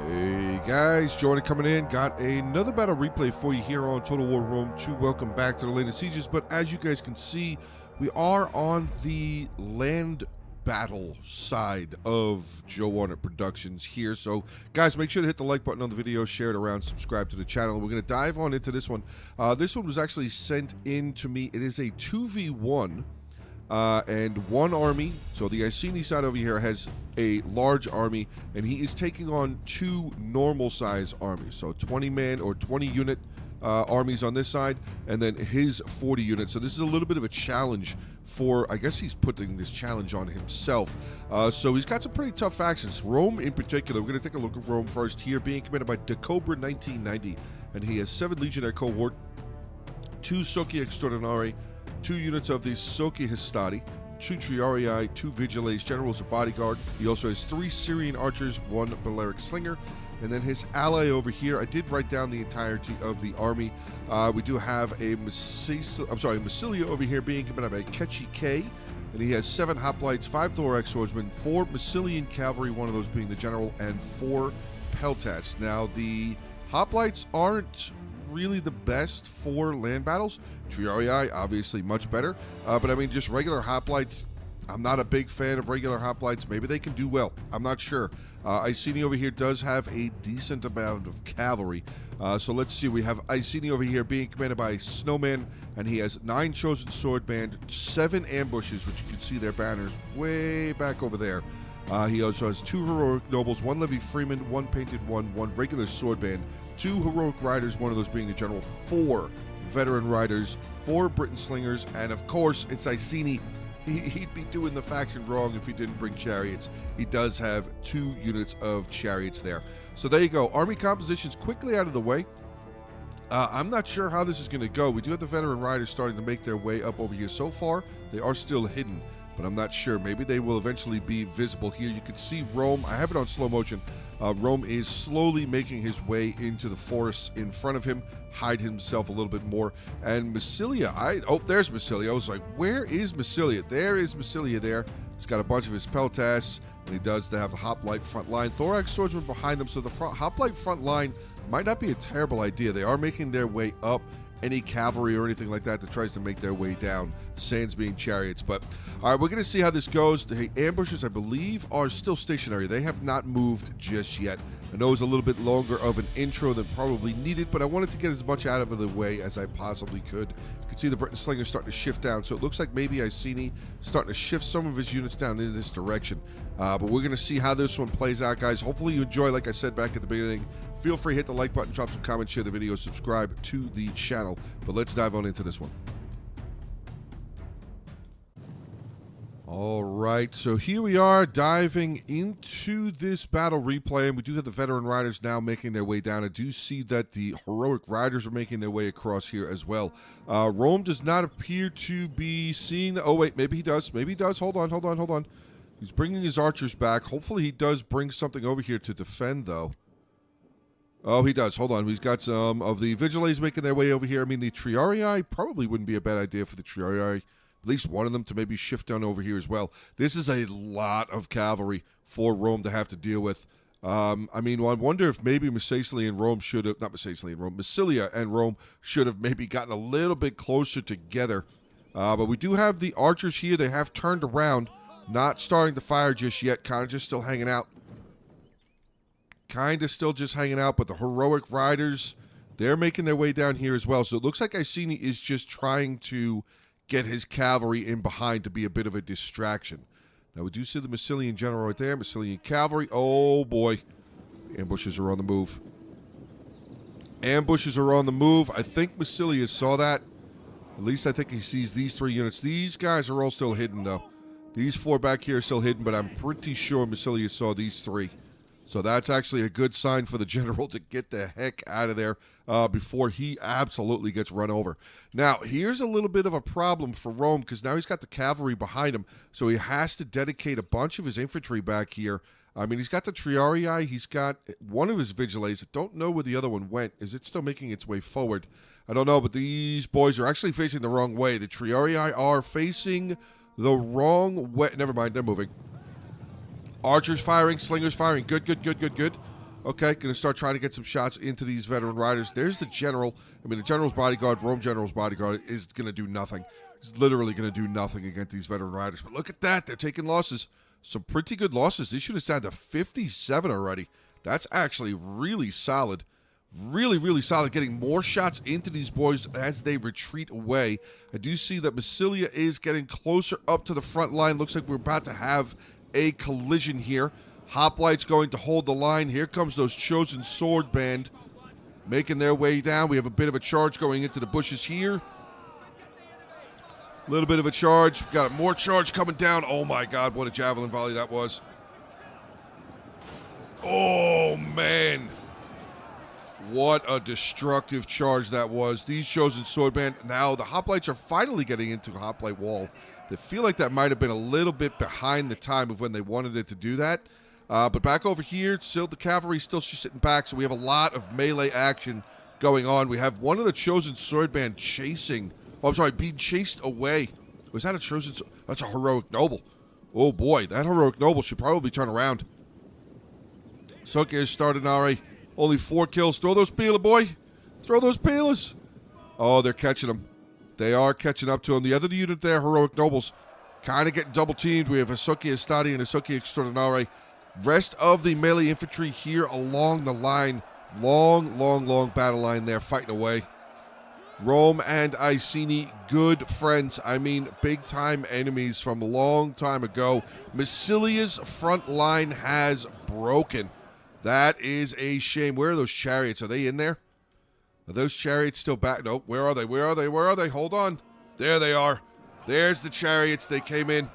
Hey guys, JoeOnit coming in. Got another battle replay for you here on Total War Rome 2. Welcome back to the latest sieges. But as you guys can see, we are on the land battle side of JoeOnit Productions here. So guys, make sure to hit the like button on the video, share it around, subscribe to the channel. We're going to dive on into this one. This one was actually sent in to me. It is a 2v1. And one army. So the Iceni side over here has a large army, and he is taking on two normal size armies. So 20-man or 20-unit armies on this side, and then his 40 units. So this is a little bit of a challenge for, I guess he's putting this challenge on himself. So he's got some pretty tough factions. Rome in particular. We're going to take a look at Rome first here, being commanded by Decobra 1990, and he has 7 Legionnaire cohort, 2 Socii Extraordinari, 2 units of the Socii Hastati, 2 Triarii, 2 Vigiles, generals of bodyguard. He also has 3 Syrian archers, 1 Balearic slinger, and then his ally over here. I did write down the entirety of the army. We do have a Massilia over here being commanded by Kechi K, and he has 7 hoplites, 5 thorax swordsmen, 4 Massilian cavalry, one of those being the general, and 4 peltasts. Now the hoplites aren't really the best for land battles. Triarii obviously much better, but I mean just regular hoplites, I'm not a big fan of regular hoplites. Maybe they can do well, I'm not sure. Iceni over here does have a decent amount of cavalry, so let's see. We have Iceni over here being commanded by Snowman, and he has 9 chosen sword band, 7 ambushes, which you can see their banners way back over there. He also has 2 heroic nobles, 1 levy freeman, 1 painted 1 regular sword band, 2 heroic riders, one of those being the general, 4 veteran riders, 4 Britain slingers, and of course it's Iceni. He'd be doing the faction wrong if he didn't bring chariots. He does have 2 units of chariots there. So there you go. Army compositions quickly out of the way. I'm not sure how this is going to go. We do have the veteran riders starting to make their way up over here. So far, they are still hidden, but I'm not sure. Maybe they will eventually be visible here. You can see Rome. I have it on slow motion. Rome is slowly making his way into the forests in front of him, hide himself a little bit more. And Massilia, oh, there's Massilia. I was like, where is Massilia? There is Massilia there. He's got a bunch of his peltasts, and he does have a hoplite front line. Thorax swordsman behind them, so the hoplite front line might not be a terrible idea. They are making their way up. Any cavalry or anything like that tries to make their way down, sans being chariots. But all right, we're going to see how this goes. The ambushes, I believe, are still stationary. They have not moved just yet. I know it was a little bit longer of an intro than probably needed, but I wanted to get as much out of the way as I possibly could. You can see the Britain slingers starting to shift down, so it looks like maybe Iceni starting to shift some of his units down in this direction. But we're going to see how this one plays out, guys. Hopefully you enjoy, like I said back at the beginning. Feel free to hit the like button, drop some comments, share the video, subscribe to the channel. But let's dive on into this one. All right, so here we are diving into this battle replay, and we do have the veteran riders now making their way down. I do see that the heroic riders are making their way across here as well. Rome does not appear to be seeing the... Oh, wait, maybe he does. Maybe he does. Hold on. He's bringing his archers back. Hopefully he does bring something over here to defend, though. Oh, he does. Hold on. He's got some of the Vigiles making their way over here. I mean, the Triarii probably wouldn't be a bad idea for the Triarii. At least one of them to maybe shift down over here as well. This is a lot of cavalry for Rome to have to deal with. I mean, I wonder if maybe Massilia and Rome should have... Not Massilia and Rome. Massilia and Rome should have maybe gotten a little bit closer together. But we do have the archers here. They have turned around. Not starting to fire just yet. Kind of just still hanging out. Kind of still just hanging out, but the heroic riders, they're making their way down here as well. So it looks like Iceni is just trying to get his cavalry in behind to be a bit of a distraction. Now, we do see the Massilian general right there, Massilian cavalry. Oh, boy. Ambushes are on the move. Ambushes are on the move. I think Massilia saw that. At least I think he sees these 3 units. These guys are all still hidden, though. These 4 back here are still hidden, but I'm pretty sure Massilia saw these 3. So that's actually a good sign for the general to get the heck out of there before he absolutely gets run over. Now, here's a little bit of a problem for Rome, because now he's got the cavalry behind him, so he has to dedicate a bunch of his infantry back here. I mean, he's got the Triarii, he's got one of his Vigiles. I don't know where the other one went. Is it still making its way forward? I don't know, but these boys are actually facing the wrong way. The Triarii are facing the wrong way. Never mind, they're moving. Archers firing, slingers firing. Good. Okay, going to start trying to get some shots into these veteran riders. There's the general. I mean, the general's bodyguard, Rome general's bodyguard, is going to do nothing. He's literally going to do nothing against these veteran riders. But look at that. They're taking losses. Some pretty good losses. They should have down to 57 already. That's actually really solid. Really, really solid. Getting more shots into these boys as they retreat away. I do see that Massilia is getting closer up to the front line. Looks like we're about to have a collision here. Hoplite's going to hold the line. Here comes those Chosen Sword Band making their way down. We have a bit of a charge going into the bushes here. A little bit of a charge. We've got more charge coming down. Oh my god, what a javelin volley that was. Oh man. What a destructive charge that was. These Chosen Sword Band. Now the hoplites are finally getting into hoplite wall. They feel like that might have been a little bit behind the time of when they wanted it to do that. But back over here, still the cavalry still sitting back, so we have a lot of melee action going on. We have one of the Chosen Sword Band chasing. Oh, I'm sorry, being chased away. Was that a Chosen? That's a heroic noble. Oh boy, that heroic noble should probably turn around. Soke has started already. Only 4 kills. Throw those peeler, boy. Throw those peelers. Oh, they're catching him. They are catching up to him. The other unit there, heroic nobles, kind of getting double teamed. We have Asuki Estadi and Asuki Extraordinare. Rest of the melee infantry here along the line. Long battle line there, fighting away. Rome and Iceni, good friends. I mean, big-time enemies from a long time ago. Massilia's front line has broken. That is a shame. Where are those chariots? Are they in there? Are those chariots still back? Nope. Where are they? Where are they? Where are they? Hold on. There they are. There's the chariots. They came in.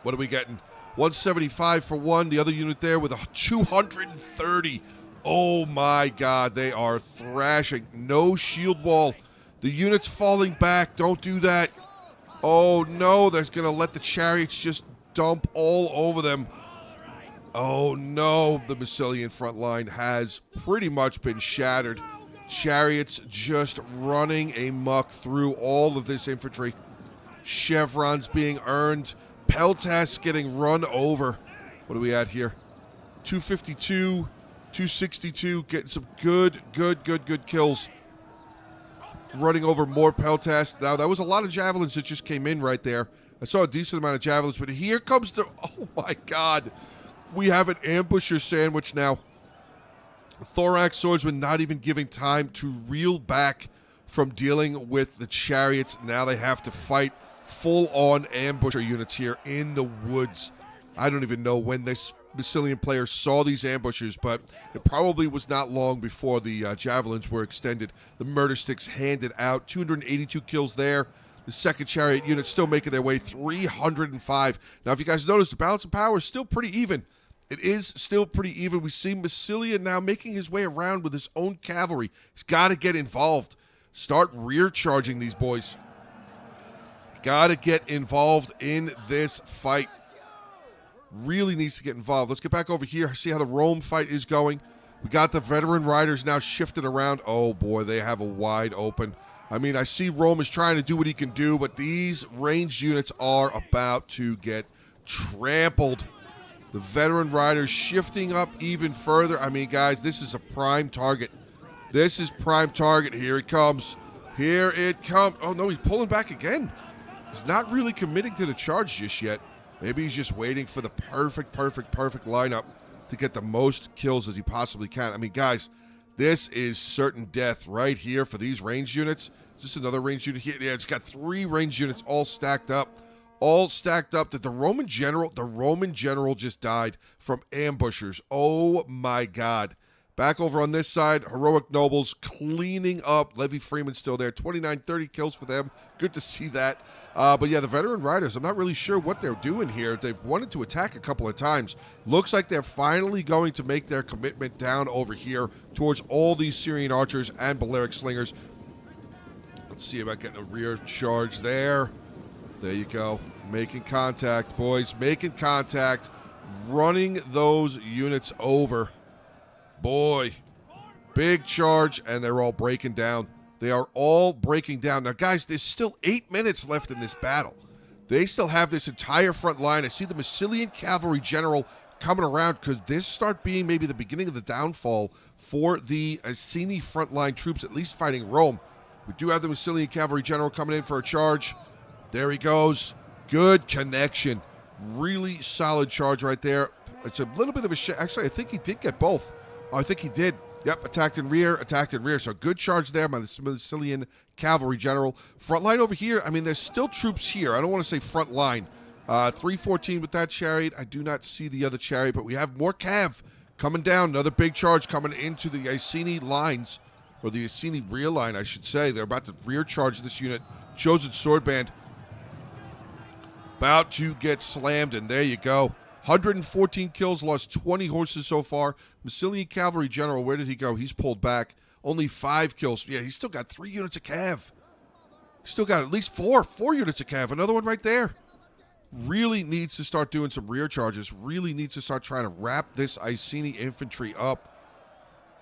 What are we getting? 175 for one. The other unit there with a 230. Oh my god, they are thrashing. No shield wall. The unit's falling back. Don't do that. Oh no, they're going to let the chariots just dump all over them. Oh no, the Massilian front line has pretty much been shattered. Chariots just running amok through all of this infantry. Chevrons being earned. Peltas getting run over. What are we at here? 252, 262, getting some good kills. Running over more Peltas. Now, that was a lot of javelins that just came in right there. I saw a decent amount of javelins, but here comes the... Oh, my God. We have an ambusher sandwich now. Thorax swordsman not even giving time to reel back from dealing with the chariots. Now they have to fight full-on ambusher units here in the woods. I don't even know when this Massilian player saw these ambushers, but it probably was not long before the javelins were extended. The murder sticks handed out. 282 kills there. The second chariot unit still making their way. 305. Now, if you guys notice, the balance of power is still pretty even. It is still pretty even. We see Massilia now making his way around with his own cavalry. He's got to get involved. Start rear charging these boys. Got to get involved in this fight. Really needs to get involved. Let's get back over here, see how the Rome fight is going. We got the veteran riders now shifted around. Oh, boy, they have a wide open. I mean, I see Rome is trying to do what he can do, but these ranged units are about to get trampled. The veteran riders shifting up even further. I mean, guys, this is a prime target. This is prime target. Here it comes. Here it comes. Oh, no, he's pulling back again. He's not really committing to the charge just yet. Maybe he's just waiting for the perfect lineup to get the most kills as he possibly can. I mean, guys, this is certain death right here for these ranged units. Is this another ranged unit here? Yeah, it's got 3 ranged units all stacked up. All stacked up. That the Roman general just died from ambushers. Oh my god. Back over on this side, heroic nobles cleaning up. Levy Freeman still there. 29, 30 kills for them. Good to see that. But yeah, the veteran riders, I'm not really sure what they're doing here. They've wanted to attack a couple of times. Looks like they're finally going to make their commitment down over here towards all these Syrian archers and Balearic slingers. Let's see about getting a rear charge there. There you go. Making contact, boys. Making contact. Running those units over. Boy. Big charge, and they're all breaking down. They are all breaking down. Now, guys, there's still 8 minutes left in this battle. They still have this entire front line. I see the Massilian cavalry general coming around. Could this start being maybe the beginning of the downfall for the Iceni frontline troops, at least fighting Rome? We do have the Massilian cavalry general coming in for a charge. There he goes. Good connection. Really solid charge right there. It's a little bit of a actually, I think he did get both. Oh, I think he did. Yep, attacked in rear. So good charge there by the Massilian cavalry general. Front line over here, I mean, there's still troops here. I don't want to say front line. 314 with that chariot. I do not see the other chariot, but we have more cav coming down. Another big charge coming into the Iceni lines, or the Iceni rear line, I should say. They're about to rear charge this unit. Chosen sword band about to get slammed, and there you go. 114 kills, lost 20 horses so far. Massilian cavalry general, where did he go? He's pulled back. Only 5 kills. Yeah, he's still got 3 units of cav. Still got at least 4 units of cav. Another one right there. Really needs to start doing some rear charges. Really needs to start trying to wrap this Iceni infantry up.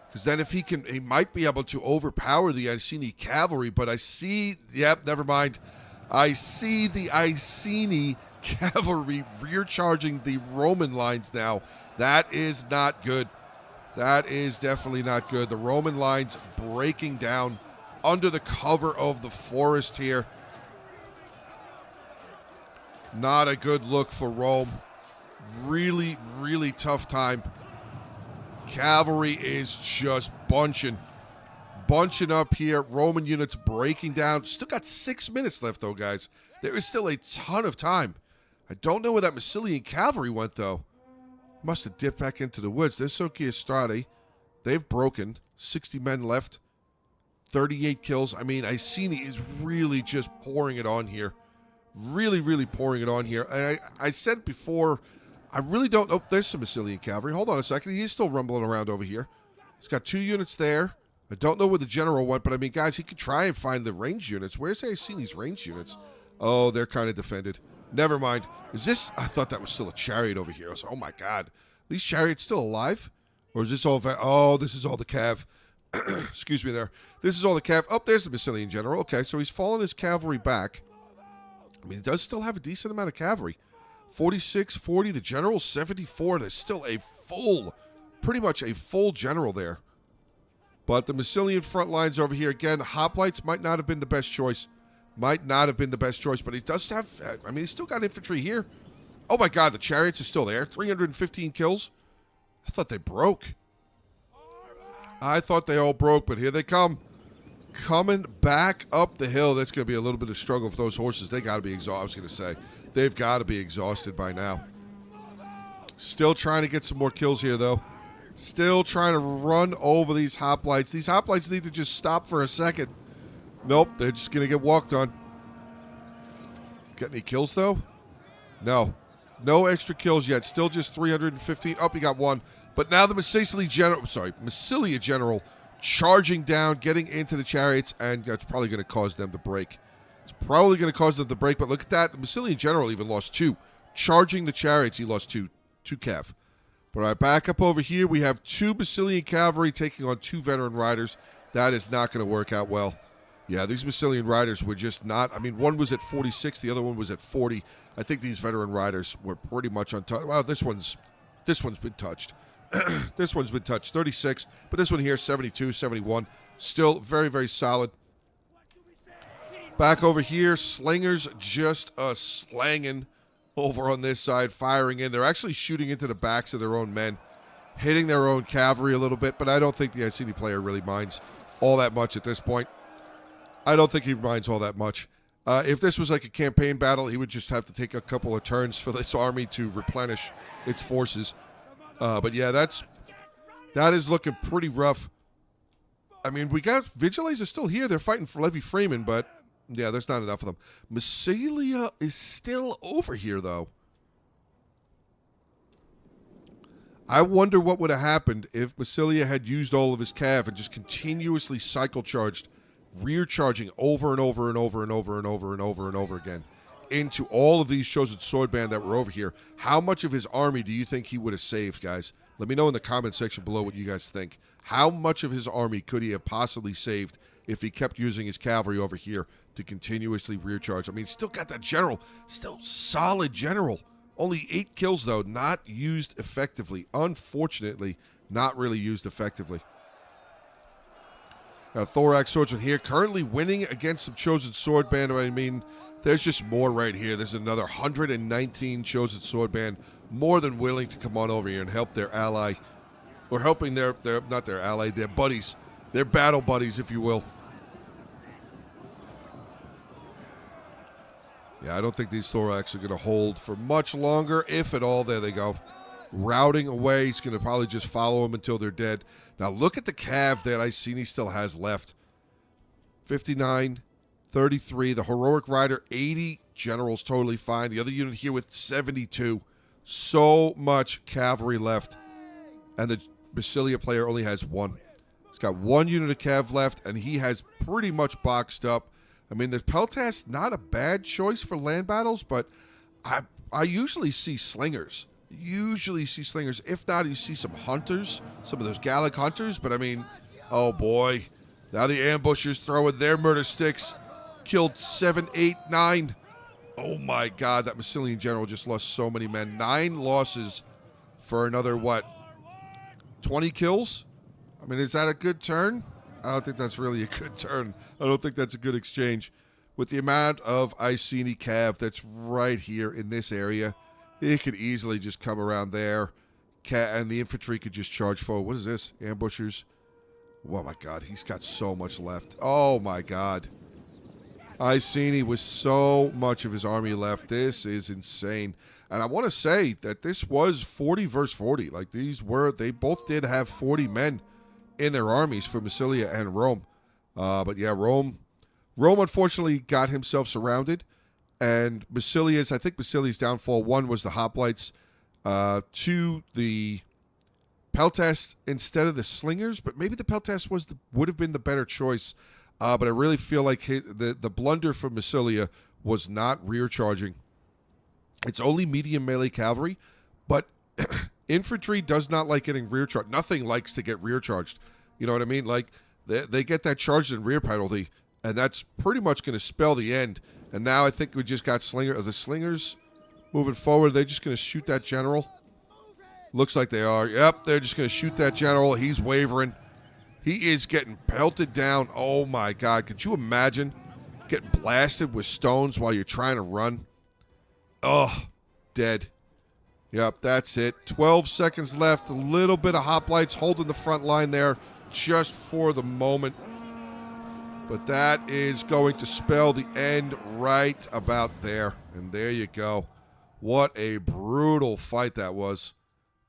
Because then if he can, he might be able to overpower the Iceni cavalry. But I see, yep, never mind. I see the Iceni cavalry rear charging the Roman lines now. That is not good. That is definitely not good. The Roman lines breaking down under the cover of the forest here. Not a good look for Rome. Really, really tough time. Cavalry is just bunching up here. Roman units breaking down. Still got 6 minutes left, though, guys. There is still a ton of time. I don't know where that Massilian cavalry went, though. Must have dipped back into the woods. There's Soki Estrade. They've broken. 60 men left. 38 kills. I mean, Iceni is really just pouring it on here. Really, really pouring it on here. I said before, I really don't... Oh, there's some Massilian cavalry. Hold on a second. He's still rumbling around over here. He's got 2 units there. I don't know where the general went, but I mean, guys, he could try and find the range units. Where's Iceni's range units? Oh, they're kind of defended. Never mind. Is this... I thought that was still a chariot over here. I was like, oh, my God. Are these chariots still alive? Or is this all... Oh, this is all the cav. Excuse me there. This is all the cav. Oh, there's the Massilian general. Okay, so he's fallen his cavalry back. I mean, he does still have a decent amount of cavalry. 46, 40. The general's 74. There's still a full... Pretty much a full general there. But the Massilian front lines over here, again, hoplites might not have been the best choice. Might not have been the best choice, but he does have... I mean, he's still got infantry here. Oh, my God, the chariots are still there. 315 kills. I thought they broke. I thought they all broke, but here they come. Coming back up the hill. That's going to be a little bit of struggle for those horses. They got to be exhausted, I was going to say. They've got to be exhausted by now. Still trying to get some more kills here, though. Still trying to run over these hoplites. These hoplites need to just stop for a second. Nope, they're just going to get walked on. Got any kills, though? No. No extra kills yet. Still just 315. Oh, he got 1. But now the Massilia general charging down, getting into the chariots, and that's probably going to cause them to break. It's probably going to cause them to break, but look at that. The Massilian general even lost 2. Charging the chariots, he lost 2 cav. But all right, back up over here, we have 2 Massilian cavalry taking on 2 veteran riders. That is not going to work out well. Yeah, these Massilian riders were just not... I mean, one was at 46, the other one was at 40. I think these veteran riders were pretty much untouched. Well, this one's been touched. This one's been touched, 36. But this one here, 72, 71. Still very, very solid. Back over here, slingers just slanging over on this side, firing in. They're actually shooting into the backs of their own men, hitting their own cavalry a little bit, but I don't think the Iceni player really minds all that much at this point. I don't think he minds all that much. If this was like a campaign battle, he would just have to take a couple of turns for this army to replenish its forces. But yeah, that is looking pretty rough. I mean, we got Vigiles are still here. They're fighting for Levy Freeman, but yeah, there's not enough of them. Massilia is still over here, though. I wonder what would have happened if Massilia had used all of his cav and just continuously cycle charged, rear charging over and over and over and over and over and over and over again into all of these chosen sword band that were over here. How much of his army do you think he would have saved, guys? Let me know in the comment section below what you guys think. How much of his army could he have possibly saved if he kept using his cavalry over here to continuously rear charge? I mean, still got that general. Still solid general Only 8 kills, though, not used effectively. Unfortunately, not really used effectively. Thorax Swordsman here, currently winning against some Chosen Swordband. I mean, there's just more right here. There's another 119 Chosen Swordband, more than willing to come on over here and help their ally, or helping their not their ally, their buddies, their battle buddies, if you will. Yeah, I don't think these Thorax are going to hold for much longer, if at all. There they go. Routing away. He's going to probably just follow them until they're dead. Now, look at the cav that Iceni still has left. 59, 33. The Heroic Rider, 80. General's totally fine. The other unit here with 72. So much cavalry left. And the Basilia player only has 1. He's got 1 unit of cav left, and he has pretty much boxed up. I mean, the Peltas, not a bad choice for land battles, but I usually see slingers. If not, you see some hunters, some of those Gallic hunters. But I mean, oh boy, now the ambushers throwing their murder sticks. Killed 7, 8, 9. Oh my God, that Massilian general just lost so many men. 9 losses for another, what, 20 kills? I mean, is that a good turn? I don't think that's really a good turn. I don't think that's a good exchange. With the amount of Iceni cav that's right here in this area, it could easily just come around there, and the infantry could just charge forward. What is this? Ambushers. Oh, my God. He's got so much left. Oh, my God. Iceni with so much of his army left. This is insane. And I want to say that this was 40 versus 40. Like, they both did have 40 men in their armies for Massilia and Rome. But, yeah, Rome unfortunately got himself surrounded. And I think Massilia's downfall, 1 was the hoplites, 2 the Peltas instead of the slingers, but maybe the Peltas would have been the better choice. But I really feel like the blunder from Massilia was not rear charging. It's only medium melee cavalry, but infantry does not like getting rear charged. Nothing likes to get rear charged. You know what I mean? Like they get that charged and rear penalty, and that's pretty much going to spell the end. And now I think we just got the slingers moving forward. They're just going to shoot that general. Looks like they are. Yep, they're just going to shoot that general. He's wavering. He is getting pelted down. Oh, my God. Could you imagine getting blasted with stones while you're trying to run? Oh, dead. Yep, that's it. 12 seconds left. A little bit of hoplites holding the front line there just for the moment. But that is going to spell the end right about there. And there you go. What a brutal fight that was.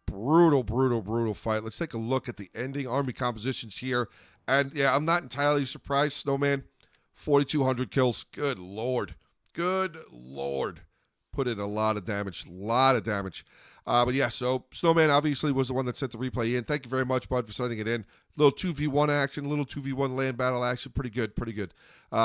Brutal, brutal, brutal fight. Let's take a look at the ending army compositions here. And, yeah, I'm not entirely surprised, Snowman. 4,200 kills. Good Lord. Good Lord. Put in a lot of damage. But, yeah, so Snowman obviously was the one that sent the replay in. Thank you very much, bud, for sending it in. Little 2v1 action, little 2v1 land battle action. Pretty good.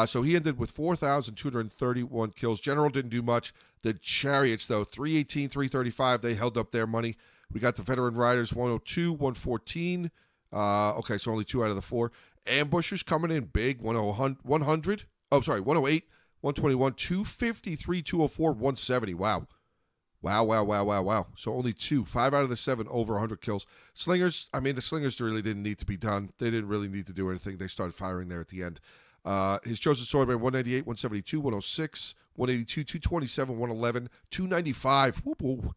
So he ended with 4,231 kills. General didn't do much. The Chariots, though, 318, 335. They held up their money. We got the Veteran Riders, 102, 114. Okay, so only 2 out of the 4. Ambushers coming in big, 100. 108, 121, 253, 204, 170. Wow. So only 2, 5 out of the 7 over 100 kills. Slingers, I mean, the Slingers really didn't need to be done. They didn't really need to do anything. They started firing there at the end. His Chosen Swordman, 198, 172, 106, 182, 227, 111, 295. Whoop, whoop.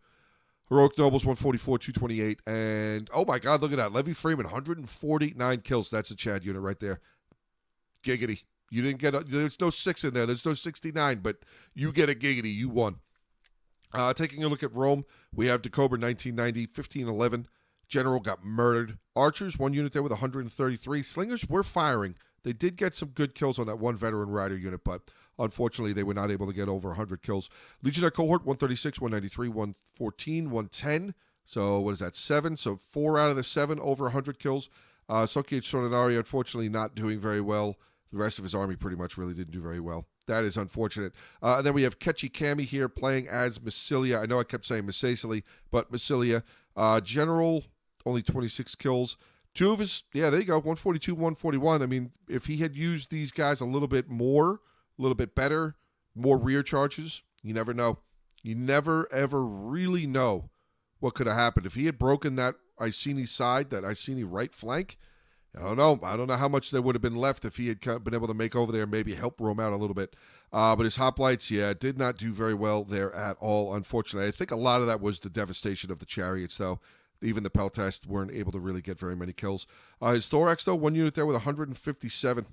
Heroic Nobles, 144, 228. And, oh my God, look at that. Levy Freeman, 149 kills. That's a Chad unit right there. Giggity. You didn't get there's no 6 in there. There's no 69, but you get a giggity. You won. Taking a look at Rome, we have Decobra 1990, 1511. General got murdered. Archers, 1 unit there with 133. Slingers were firing. They did get some good kills on that 1 Veteran Rider unit, but unfortunately they were not able to get over 100 kills. Legionnaire Cohort, 136, 193, 114, 110. So what is that, 7? So 4 out of the 7 over 100 kills. Soki Extraordinary, unfortunately, not doing very well. The rest of his army pretty much really didn't do very well. That is unfortunate. And then we have Ketchy Kami here playing as Massilia. I know I kept saying Massacely, but Massilia. General, only 26 kills. 2 of his, yeah, there you go, 142, 141. I mean, if he had used these guys a little bit more, a little bit better, more rear charges, you never know. You never, ever really know what could have happened. If he had broken that Iceni side, that Iceni right flank, I don't know. I don't know how much there would have been left if he had been able to make over there and maybe help roam out a little bit. But his hoplites, yeah, did not do very well there at all, unfortunately. I think a lot of that was the devastation of the chariots, though. Even the Peltast weren't able to really get very many kills. His Thorax, though, 1 unit there with 157.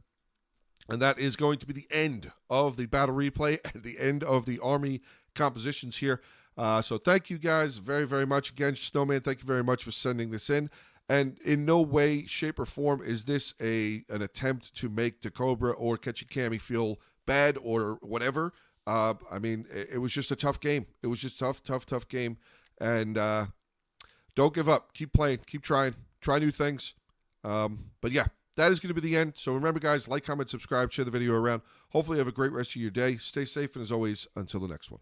And that is going to be the end of the battle replay and the end of the army compositions here. So thank you guys very, very much. Again, Snowman, thank you very much for sending this in. And in no way, shape, or form is this an attempt to make Decobra or Ketchikami feel bad or whatever. I mean, it was just a tough game. It was just tough game. And don't give up. Keep playing. Keep trying. Try new things. But yeah, that is going to be the end. So remember, guys, like, comment, subscribe, share the video around. Hopefully you have a great rest of your day. Stay safe, and as always, until the next one.